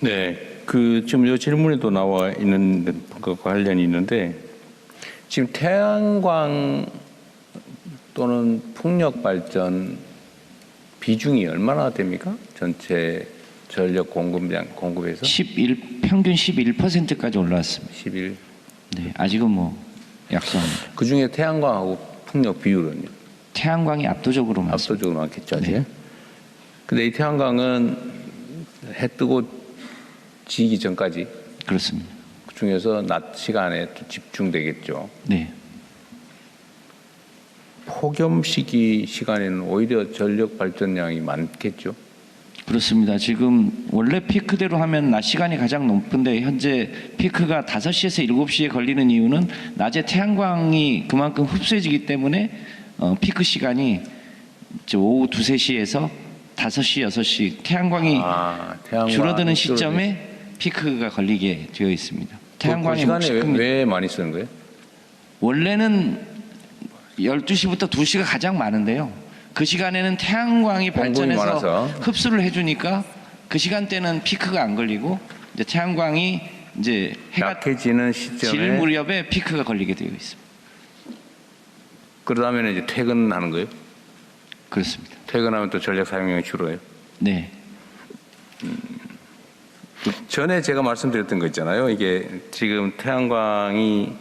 네, 지금 이 질문에도 나와 있는 그 관련이 있는데 지금 태양광 또는 풍력 발전 비중이 얼마나 됩니까? 전체 전력 공급에서? 평균 11%까지 올라왔습니다. 11. 네, 아직은 뭐 약소합니다. 그 중에 태양광하고 풍력 비율은요? 태양광이 압도적으로 많습니다. 압도적으로 많겠죠, 아직. 네. 근데 이 태양광은 해 뜨고 지기 전까지 그렇습니다. 그 중에서 낮 시간에 또 집중되겠죠. 네. 폭염 시간에는 오히려 전력 발전량이 많겠죠. 그렇습니다. 지금 원래 피크대로 하면 낮 시간이 가장 높은데 현재 피크가 5시에서 7시에 걸리는 이유는 낮에 태양광이 그만큼 흡수해지기 때문에 피크 시간이 오후 2, 3시에서 5시, 6시 태양광이 줄어드는 시점에 피크가 걸리게 되어 있습니다. 태양광이 그 시간에 왜 많이 쓰는 거예요? 원래는 12시부터 2시가 가장 많은데요. 그 시간에는 태양광이 발전해서 흡수를 해주니까 그 시간대는 피크가 안 걸리고 이제 태양광이 이제 해가 약해지는 시점에 질 무렵에 피크가 걸리게 되어 있습니다. 그러다면 이제 퇴근하는 거예요? 그렇습니다. 퇴근하면 또 전력 사용량이 줄어요? 네. 전에 제가 말씀드렸던 거 있잖아요. 이게 지금 태양광이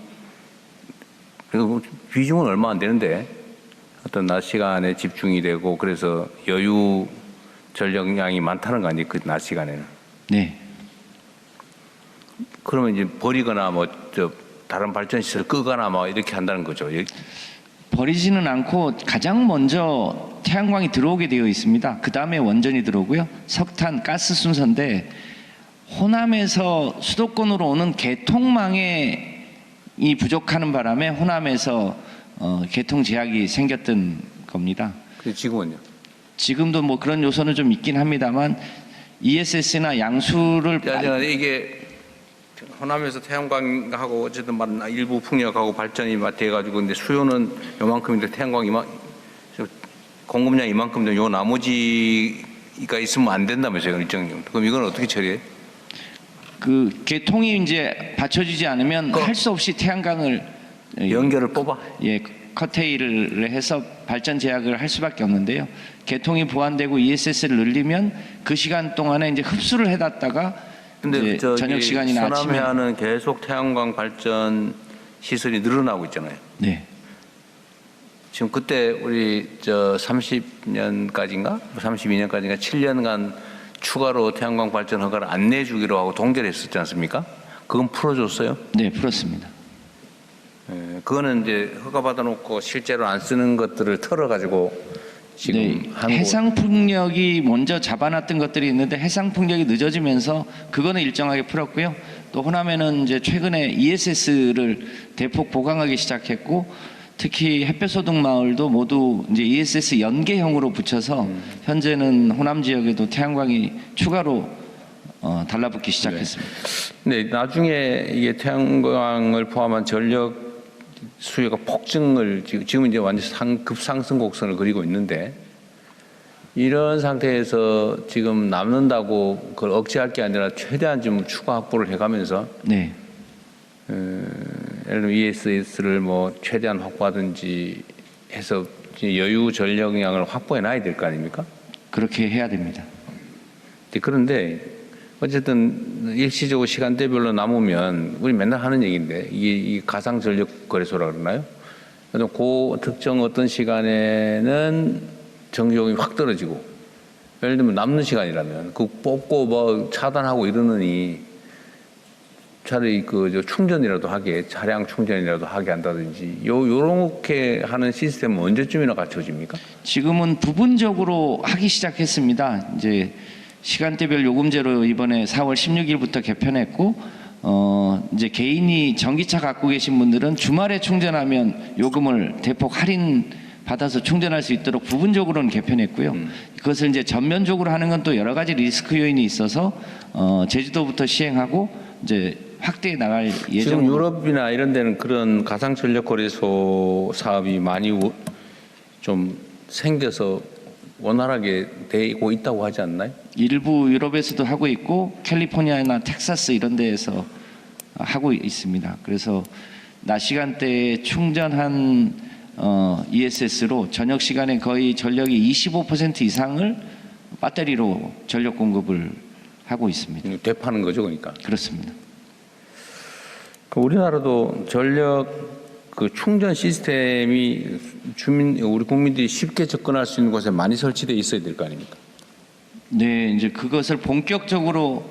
비중은 얼마 안 되는데 어떤 낮 시간에 집중이 되고 그래서 여유 전력량이 많다는 거 아니에요? 그 낮 시간에는. 네. 그러면 이제 버리거나 다른 발전 시설 끄거나 이렇게 한다는 거죠. 버리지는 않고 가장 먼저 태양광이 들어오게 되어 있습니다. 그 다음에 원전이 들어오고요. 석탄, 가스 순서인데 호남에서 수도권으로 오는 개통망이 부족하는 바람에 호남에서 개통 제약이 생겼던 겁니다. 지금은요? 지금도 뭐 그런 요소는 좀 있긴 합니다만 ESS나 양수를 이게 호남에서 태양광하고 어쨌든 일부 풍력하고 발전이 돼가지고 근데 수요는 요만큼인데 태양광 공급량 이만큼인데 요 나머지가 있으면 안 된다면서요, 일정 정도. 그럼 이건 어떻게 처리해? 그 개통이 이제 받쳐주지 않으면 할 수 없이 태양광을 연결을 뽑아? 예, 커테일을 해서 발전 제약을 할 수밖에 없는데요. 개통이 보완되고 ESS를 늘리면 그 시간 동안에 이제 흡수를 해놨다가 근데 저녁 시간이나 아침에 서남해안은 계속 태양광 발전 시설이 늘어나고 있잖아요. 네. 지금 그때 우리 30년까지인가 32년까지인가 7년간 추가로 태양광 발전 허가를 안 내주기로 하고 동결했었지 않습니까? 그건 풀어줬어요? 네, 풀었습니다. 그거는 이제 허가 받아놓고 실제로 안 쓰는 것들을 털어가지고 지금 해상 풍력이 먼저 잡아놨던 것들이 있는데 해상 풍력이 늦어지면서 그거는 일정하게 풀었고요. 또 호남에는 이제 최근에 ESS를 대폭 보강하기 시작했고 특히 햇볕소득 마을도 모두 이제 ESS 연계형으로 붙여서 현재는 호남 지역에도 태양광이 추가로 달라붙기 시작했습니다. 네, 나중에 이게 태양광을 포함한 전력 수요가 폭증을 지금 이제 완전 급상승 곡선을 그리고 있는데 이런 상태에서 지금 남는다고 그걸 억제할 게 아니라 최대한 좀 추가 확보를 해가면서 네. 예를 들면 ESS를 최대한 확보하든지 해서 여유 전력량을 확보해 놔야 될 거 아닙니까? 그렇게 해야 됩니다. 그런데 어쨌든 일시적으로 시간대별로 남으면 우리 맨날 하는 얘기인데 이게 가상 전력 거래소라 그러나요? 그 특정 어떤 시간에는 전기요금이 확 떨어지고 예를 들면 남는 시간이라면 그 뽑고 차단하고 이러느니 차라리 충전이라도 하게 차량 충전이라도 하게 한다든지 요렇게 하는 시스템은 언제쯤이나 갖춰집니까? 지금은 부분적으로 하기 시작했습니다. 이제 시간대별 요금제로 이번에 4월 16일부터 개편했고 이제 개인이 전기차 갖고 계신 분들은 주말에 충전하면 요금을 대폭 할인 받아서 충전할 수 있도록 부분적으로는 개편했고요. 그것을 이제 전면적으로 하는 건 또 여러 가지 리스크 요인이 있어서 제주도부터 시행하고 이제 확대해 나갈 예정입니다. 지금 유럽이나 이런 데는 그런 가상 전력 거래소 사업이 많이 좀 생겨서 원활하게 되고 있다고 하지 않나요? 일부 유럽에서도 하고 있고 캘리포니아나 텍사스 이런 데에서 하고 있습니다. 그래서 낮 시간대에 충전한 ESS로 저녁 시간에 거의 전력이 25% 이상을 배터리로 전력 공급을 하고 있습니다. 되파는 거죠, 그러니까. 그렇습니다. 우리나라도 전력 그 충전 시스템이 우리 국민들이 쉽게 접근할 수 있는 곳에 많이 설치되어 있어야 될 거 아닙니까? 네, 이제 그것을 본격적으로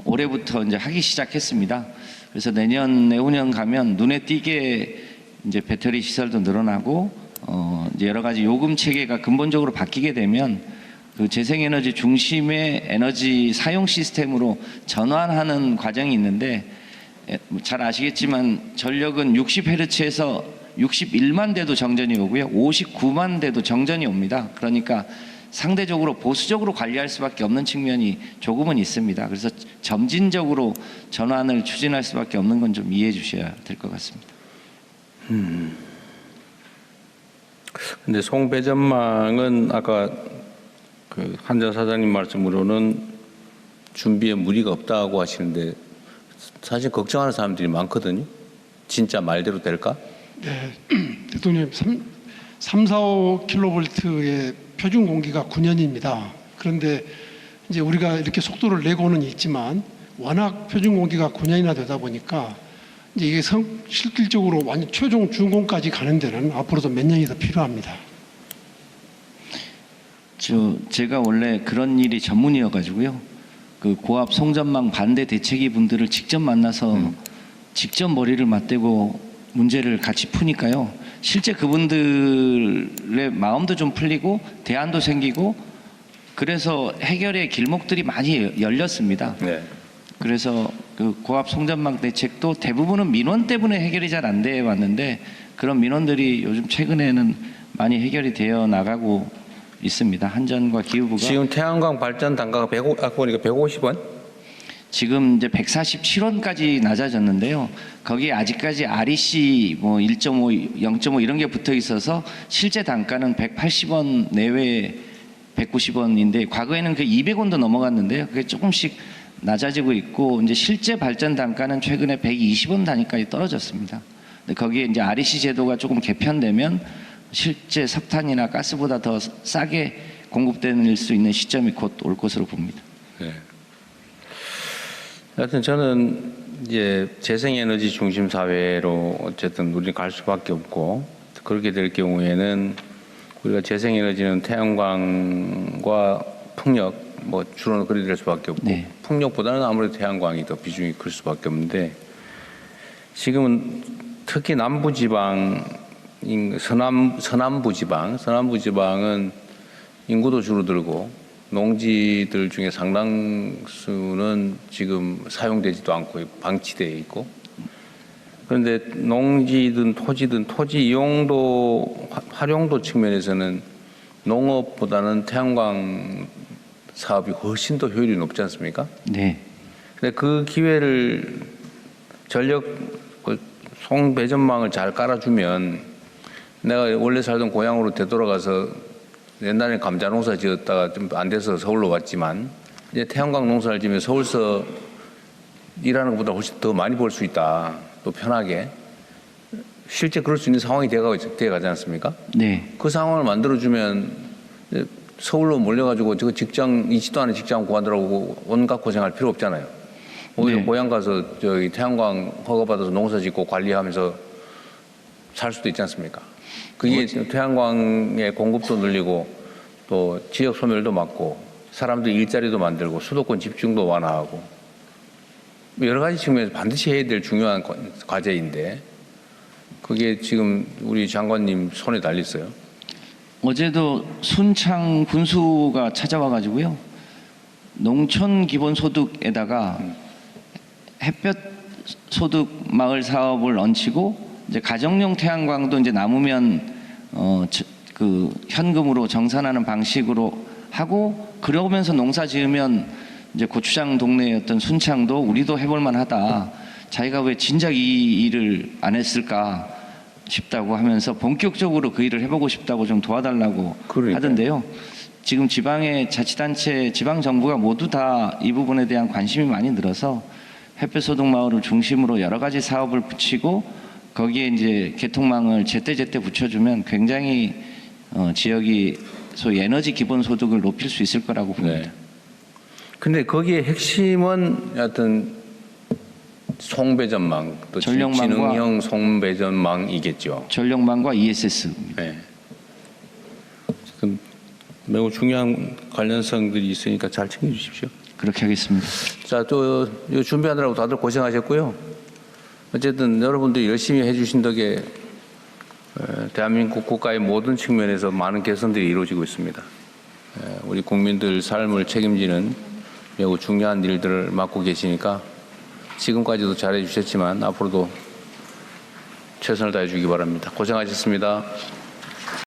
올해부터 이제 하기 시작했습니다. 그래서 내후년 가면 눈에 띄게 이제 배터리 시설도 늘어나고 이제 여러 가지 요금 체계가 근본적으로 바뀌게 되면 그 재생에너지 중심의 에너지 사용 시스템으로 전환하는 과정이 있는데 잘 아시겠지만 전력은 60Hz에서 61만 대도 정전이 오고요. 59만 대도 정전이 옵니다. 그러니까 상대적으로 보수적으로 관리할 수밖에 없는 측면이 조금은 있습니다. 그래서 점진적으로 전환을 추진할 수밖에 없는 건 좀 이해해 주셔야 될 것 같습니다. 근데 송배전망은 아까 그 한전 사장님 말씀으로는 준비에 무리가 없다고 하시는데 사실 걱정하는 사람들이 많거든요. 진짜 말대로 될까? 네, 대통령님 345kV의 표준 공기가 9년입니다. 그런데 이제 우리가 이렇게 속도를 내고는 있지만 워낙 표준 공기가 9년이나 되다 보니까 이제 이게 실질적으로 완전 최종 준공까지 가는 데는 앞으로도 몇 년이 더 필요합니다. 제가 원래 그런 일이 전문이어가지고요. 그 고압 송전망 반대 대책위 분들을 직접 만나서 직접 머리를 맞대고 문제를 같이 푸니까요. 실제 그분들의 마음도 좀 풀리고 대안도 생기고 그래서 해결의 길목들이 많이 열렸습니다. 네. 그래서 그 고압 송전망 대책도 대부분은 민원 때문에 해결이 잘 안 돼 왔는데 그런 민원들이 요즘 최근에는 많이 해결이 되어 나가고 있습니다. 한전과 기후부가 지금 태양광 발전 단가가 아까 보니까 150원? 지금 이제 147원까지 낮아졌는데요. 거기에 아직까지 REC 뭐 1.5, 0.5 이런 게 붙어 있어서 실제 단가는 180원 내외 190원인데 과거에는 그 200원도 넘어갔는데요. 그게 조금씩 낮아지고 있고 이제 실제 발전 단가는 최근에 120원 단위까지 떨어졌습니다. 근데 거기에 이제 REC 제도가 조금 개편되면 실제 석탄이나 가스보다 더 싸게 공급될 수 있는 시점이 곧 올 것으로 봅니다. 네. 하여튼 저는 이제 재생에너지 중심 사회로 어쨌든 우리는 갈 수밖에 없고 그렇게 될 경우에는 우리가 재생에너지는 태양광과 풍력 뭐 주로는 그리 될 수밖에 없고 네. 풍력보다는 아무래도 태양광이 더 비중이 클 수밖에 없는데 지금은 특히 남부지방 서남부지방은 인구도 줄어들고 농지들 중에 상당수는 지금 사용되지도 않고 방치되어 있고 그런데 농지든 토지 이용도 활용도 측면에서는 농업보다는 태양광 사업이 훨씬 더 효율이 높지 않습니까? 네. 근데 그 기회를 전력 송배전망을 잘 깔아주면 내가 원래 살던 고향으로 되돌아가서 옛날에 감자 농사 지었다가 좀 안 돼서 서울로 왔지만 이제 태양광 농사를 지으면 서울서 일하는 것보다 훨씬 더 많이 벌 수 있다. 또 편하게. 실제 그럴 수 있는 상황이 되어가지 않습니까? 네. 그 상황을 만들어주면 서울로 몰려가지고 저 직장, 있지도 않은 직장 구하느라고 온갖 고생할 필요 없잖아요. 오히려 네. 고향 가서 저기 태양광 허가받아서 농사 짓고 관리하면서 살 수도 있지 않습니까? 그게 태양광의 공급도 늘리고 또 지역 소멸도 막고 사람들 일자리도 만들고 수도권 집중도 완화하고 여러 가지 측면에서 반드시 해야 될 중요한 과제인데 그게 지금 우리 장관님 손에 달렸어요. 어제도 순창 군수가 찾아와 가지고요. 농촌 기본소득에다가 햇볕 소득 마을 사업을 얹히고 이제 가정용 태양광도 이제 남으면 그 현금으로 정산하는 방식으로 하고 그러면서 농사 지으면 이제 고추장 동네였던 순창도 우리도 해볼 만하다. 자기가 왜 진작 이 일을 안 했을까? 싶다고 하면서 본격적으로 그 일을 해보고 싶다고 좀 도와달라고 그러니까요. 하던데요. 지금 지방의 자치단체, 지방 정부가 모두 다 이 부분에 대한 관심이 많이 늘어서 햇볕소득 마을을 중심으로 여러 가지 사업을 붙이고 거기에 이제 개통망을 제때제때 붙여주면 굉장히 지역이 소위 에너지 기본 소득을 높일 수 있을 거라고 봅니다. 네. 근데 거기에 핵심은 하여튼 송배전망, 또 전력망과- 지능형 송배전망이겠죠. 전력망과 ESS. 네. 지금 매우 중요한 관련성들이 있으니까 잘 챙겨주십시오. 그렇게 하겠습니다. 자, 또 이거 준비하느라고 다들 고생하셨고요. 어쨌든 여러분들이 열심히 해주신 덕에 대한민국 국가의 모든 측면에서 많은 개선들이 이루어지고 있습니다. 우리 국민들 삶을 책임지는 매우 중요한 일들을 맡고 계시니까 지금까지도 잘해 주셨지만 앞으로도 최선을 다해 주기 바랍니다. 고생하셨습니다.